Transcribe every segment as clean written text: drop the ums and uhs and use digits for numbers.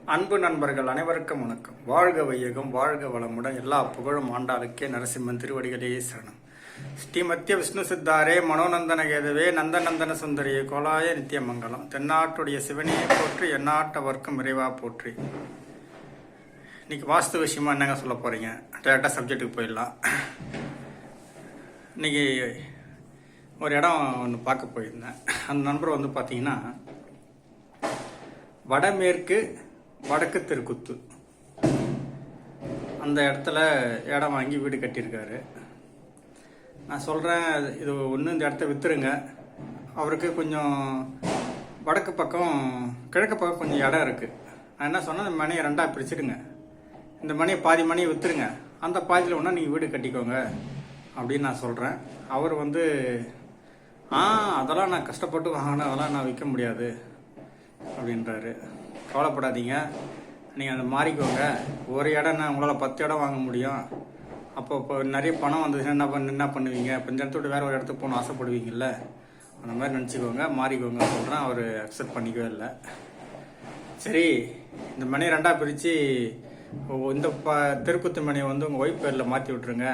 அன்பு நண்பர்கள் அனைவருக்கும் வணக்கம். வாழ்க வையகம், வாழ்க வளமுடன். எல்லா புகழும் ஆண்டாளுக்கே. நரசிம்மன் திருவடிகளே சரணம். ஸ்ரீமத்திய விஷ்ணு சித்தாரே மனோநந்தன கேதுவே நந்தநந்தன சுந்தரியே கோலாய நித்தியமங்கலம். தென்னாட்டுடைய சிவனையை போற்றி, எந்நாட்டவர்க்கும் விரைவா போற்றி. இன்னைக்கு வாஸ்து விஷயமா என்னங்க சொல்ல போறீங்க? டேரக்டாக சப்ஜெக்ட்டுக்கு போயிடலாம். இன்னைக்கு ஒரு இடம் ஒன்று பார்க்க போயிருந்தேன். அந்த நண்பர் வந்து பார்த்தீங்கன்னா வடமேற்கு வடக்கு தெருக்குத்து அந்த இடத்துல இடம் வாங்கி வீடு கட்டியிருக்காரு. நான் சொல்கிறேன், இது ஒன்று இந்த இடத்த விற்றுருங்க. அவருக்கு கொஞ்சம் வடக்கு பக்கம் கிழக்கு பக்கம் கொஞ்சம் இடம் இருக்குது. நான் என்ன சொன்னேன், இந்த மணியை ரெண்டாக பிரிச்சுடுங்க, இந்த மணியை பாதி மணியை விற்றுருங்க, அந்த பாதியில் ஒன்றா நீங்கள் வீடு கட்டிக்கோங்க அப்படின்னு நான் சொல்கிறேன். அவர் வந்து அதெல்லாம் நான் கஷ்டப்பட்டு வாங்கினேன், அதெல்லாம் நான் விற்க முடியாது அப்படின்றாரு. கவலைப்படாதீங்க, நீங்கள் அதை மாறிக்கோங்க. ஒரு இடம்னா உங்களால் 10 இடம் வாங்க முடியும். அப்போ நிறைய பணம் வந்ததுன்னா என்ன பண்ணுவீங்க? இப்போ இந்த இடத்த விட்டு வேறு ஒரு இடத்துக்கு போகணும் ஆசைப்படுவீங்கள்ல, அந்த மாதிரி நினச்சிக்கோங்க, மாறிக்கோங்க சொல்கிறேன். அவர் அக்செப்ட் பண்ணிக்கவே இல்லை. சரி, இந்த மணியை ரெண்டாக பிரித்து இந்த தெருக்குத்து மணியை வந்து உங்கள் ஒய்ஃப் பேரில் மாற்றி விட்ருங்க,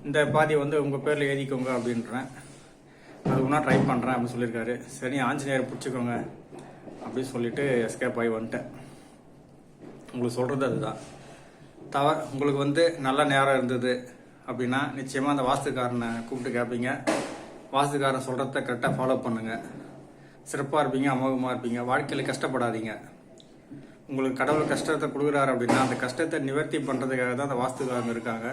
இந்த பாதியை வந்து உங்கள் பேரில் எழுதிக்கோங்க அப்படின்றேன். அது ஒன்றா ட்ரை பண்ணுறேன் அப்படின்னு சொல்லியிருக்காரு. சரி, ஆஞ்சநேயரை பிடிச்சிக்கோங்க அப்படின்னு சொல்லிட்டு எஸ்கேப் ஆகி வந்துட்டேன். உங்களுக்கு சொல்கிறது அதுதான். உங்களுக்கு வந்து நல்ல நேரம் இருந்தது அப்படின்னா நிச்சயமாக அந்த வாஸ்துக்காரனை கூப்பிட்டு கேட்பீங்க. வாஸ்துக்காரன் சொல்கிறத கரெக்டாக ஃபாலோ பண்ணுங்கள். சிறப்பாக இருப்பீங்க, அமோகமாக இருப்பீங்க. வாழ்க்கையில் கஷ்டப்படாதீங்க. உங்களுக்கு கடவுள் கஷ்டத்தை கொடுக்குறாரு அப்படின்னா அந்த கஷ்டத்தை நிவர்த்தி பண்ணுறதுக்காக தான் அந்த வாஸ்துக்காரங்க இருக்காங்க.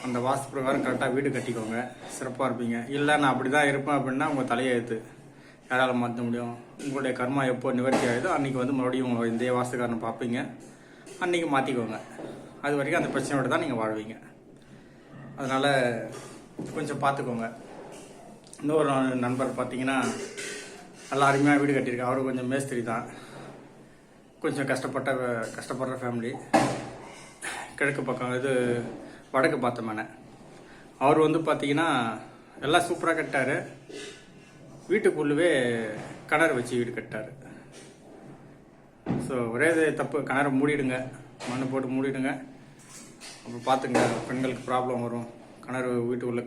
அந்த வாஸ்து பிரகாரம் கரெக்டாக வீடு கட்டிக்கோங்க, சிறப்பாக இருப்பீங்க. இல்லை நான் அப்படி தான் இருப்பேன் அப்படின்னா உங்கள் தலையெழுத்து யாரால் மாற்ற முடியும்? உங்களுடைய கர்மா எப்போ நிவர்த்தி ஆகுதோ அன்றைக்கி வந்து மறுபடியும் இந்த வாஸ்துக்காரனை பார்ப்பீங்க, அன்றைக்கி மாற்றிக்கோங்க. அது வரைக்கும் அந்த பிரச்சனையோடு தான் நீங்கள் வாழ்வீங்க. அதனால் கொஞ்சம் பார்த்துக்கோங்க. இன்னொரு நண்பர் பார்த்தீங்கன்னா நல்லா அருமையாக வீடு கட்டியிருக்கேன். அவரு கொஞ்சம் மேஸ்திரி தான், கொஞ்சம் கஷ்டப்படுற ஃபேமிலி. கிழக்கு பக்கம் இது வடக்கு பார்த்த மேனை. அவர் வந்து பார்த்தீங்கன்னா எல்லாம் சூப்பராக கட்டார். வீட்டுக்குள்ளவே கிணறு வச்சு வீடு கட்டார். ஸோ ஒரே தப்பு, கிணறு மூடிடுங்க, மண்ணு போட்டு மூடிடுங்க. அப்புறம் பார்த்துங்க, பெண்களுக்கு ப்ராப்ளம் வரும். வீட்டுக்குள்ளே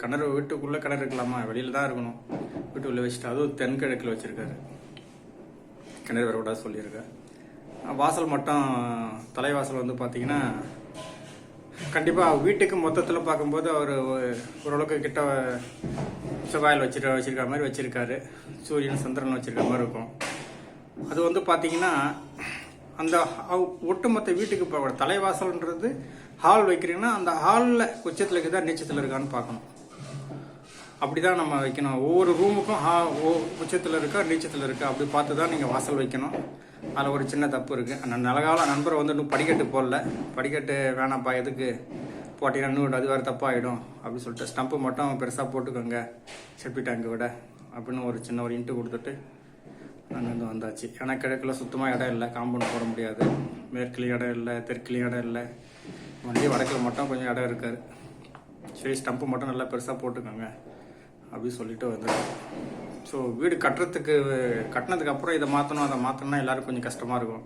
கிணறு இருக்கலாமா? வெளியில் தான் இருக்கணும். வீட்டுக்குள்ளே வச்சுட்டு அதுவும் தென்கிழக்கில் வச்சுருக்காரு. கிணறு வர விடாது சொல்லியிருக்கேன். வாசல் மட்டும் தலைவாசல் வந்து பார்த்தீங்கன்னா கண்டிப்பாக வீட்டுக்கு மொத்தத்தில் பார்க்கும்போது அவர் ஓரளவுக்கு கிட்ட செவ்வாயில் வச்சிருக்க மாதிரி வச்சுருக்காரு. சூரியன் சந்திரன் வச்சுருக்க மாதிரி இருக்கும். அது வந்து பார்த்தீங்கன்னா அந்த ஒட்டுமொத்த வீட்டுக்கு போக தலைவாசல்ன்றது ஹால் வைக்கிறீங்கன்னா அந்த ஹாலில் உச்சத்தில் இருக்குதா நீச்சத்தில் இருக்கான்னு பார்க்கணும். அப்படி தான் நம்ம வைக்கணும். ஒவ்வொரு ரூமுக்கும் உச்சத்தில் இருக்கா நீச்சத்தில் இருக்கா அப்படி பார்த்து தான் நீங்கள் வாசல் வைக்கணும். அதில் ஒரு சின்ன தப்பு இருக்குது. அந்த நிலகால நண்பரை வந்து இன்னும் படிக்கட்டு போடல. படிக்கட்டு வேணாம்ப்பா, எதுக்கு போட்டிங்கன்னா இன்னும் அது வேறு தப்பாகிடும் அப்படின்னு சொல்லிட்டு ஸ்டம்ப்பு மட்டும் பெருசாக போட்டுக்கோங்க செப்பி டேங்கு விட அப்படின்னு ஒரு சின்ன ஒரு இன்ட்டு கொடுத்துட்டு நாங்கள் வந்து வந்தாச்சு. ஏன்னா கிழக்கில் சுத்தமாக இடம் இல்லை, காம்பவுண்ட் போட முடியாது. மேற்குலேயும் இடம் இல்லை, தெற்குலேயும் இடம் இல்லை. வண்டி வடக்கில் மட்டும் கொஞ்சம் இடம் இருக்காது. சரி, ஸ்டம்ப்பு மட்டும் நல்லா பெருசாக போட்டுக்கோங்க அப்படின்னு சொல்லிட்டு வந்துடுறோம். ஸோ வீடு கட்டினதுக்கு அப்புறம் இதை மாற்றணும் அதை மாற்றணும்னா எல்லோரும் கொஞ்சம் கஷ்டமாக இருக்கும்.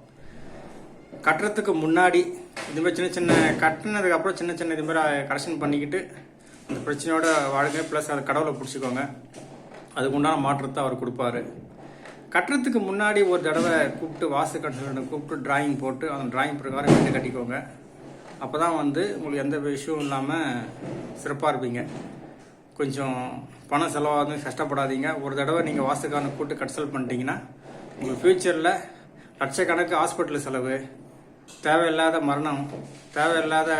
கட்டுறதுக்கு முன்னாடி இதுமாதிரி சின்ன கட்டினதுக்கப்புறம் சின்ன இதுமாதிரி கரெக்ஷன் பண்ணிக்கிட்டு அந்த பிரச்சனையோட வாழுங்க. ப்ளஸ் அதை கடவுளை பிடிச்சிக்கோங்க. அதுக்கு உண்டான மாற்றத்தை அவர் கொடுப்பாரு. கட்டுறதுக்கு முன்னாடி ஒரு தடவை கூப்பிட்டு வாஸ்து கன்சல்டன்ட் கூப்பிட்டு டிராயிங் போட்டு அந்த டிராயிங் பிரகாரம் வீடு கட்டிக்கோங்க. அப்போ தான் வந்து உங்களுக்கு எந்த விஷயமும் இல்லாமல் சிறப்பாக இருப்பீங்க. கொஞ்சம் பணம் செலவாக கஷ்டப்படாதீங்க. ஒரு தடவை நீங்கள் வாஸ்துக்காரனை கூப்பிட்டு கன்சல்ட் பண்ணிட்டீங்கன்னா உங்களுக்கு ஃப்யூச்சரில் லட்சக்கணக்கு ஹாஸ்பிட்டல் செலவு, தேவையில்லாத மரணம், தேவையில்லாத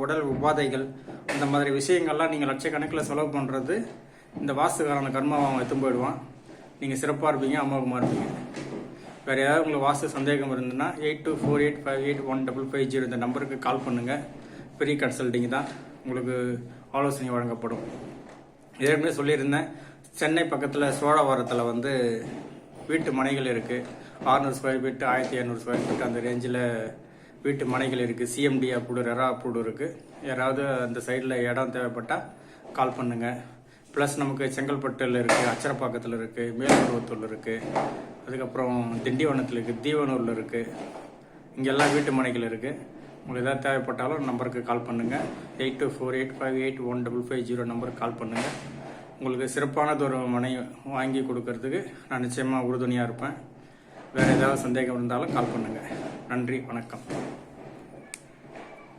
உடல் உபாதைகள், அந்த மாதிரி விஷயங்கள்லாம் நீங்கள் லட்சக்கணக்கில் செலவு பண்ணுறது இந்த வாஸ்துக்காரன கர்மாவை அவன் எடுத்து போயிடுவான். நீங்கள் சிறப்பாக இருப்பீங்க, அமோகமாக இருப்பீங்க. வேறு ஏதாவது உங்களுக்கு வாஸ்து சந்தேகம் இருந்ததுன்னா 8248581550 இந்த நம்பருக்கு கால் பண்ணுங்கள். ஃப்ரீ கன்சல்டிங் தான், உங்களுக்கு ஆலோசனை வழங்கப்படும். ஏற்கனவே சொல்லியிருந்தேன், சென்னை பக்கத்தில் சோழவரத்தில் வந்து வீட்டு மனைகள் இருக்குது. 600 ஸ்கொயர் ஃபீட்டு, 1200 ஸ்கொயர் ஃபீட் அந்த ரேஞ்சில் வீட்டு மனைகள் இருக்குது. சிஎம்டி அப்ரூவ்டு, ரெரா அப்ரூவ்டு இருக்குது. யாராவது அந்த சைடில் இடம் தேவைப்பட்டால் கால் பண்ணுங்கள். ப்ளஸ் நமக்கு செங்கல்பட்டில் இருக்குது, அச்சரப்பாக்கத்தில் இருக்குது, மேல்மருவத்தூரில் இருக்குது, அதுக்கப்புறம் திண்டிவனத்தில் இருக்குது, தீவனூரில் இருக்குது. இங்கெல்லாம் வீட்டு மனைகள் இருக்குது. உங்களுக்கு எதாவது தேவைப்பட்டாலும் நம்பருக்கு கால் பண்ணுங்கள். 8248581550 நம்பருக்கு கால் பண்ணுங்கள். உங்களுக்கு சிறப்பானது ஒரு மனை வாங்கி கொடுக்கறதுக்கு நான் நிச்சயமாக உறுதுணையாக இருப்பேன். வேறு ஏதாவது சந்தேகம் இருந்தாலும் கால் பண்ணுங்கள். நன்றி, வணக்கம்.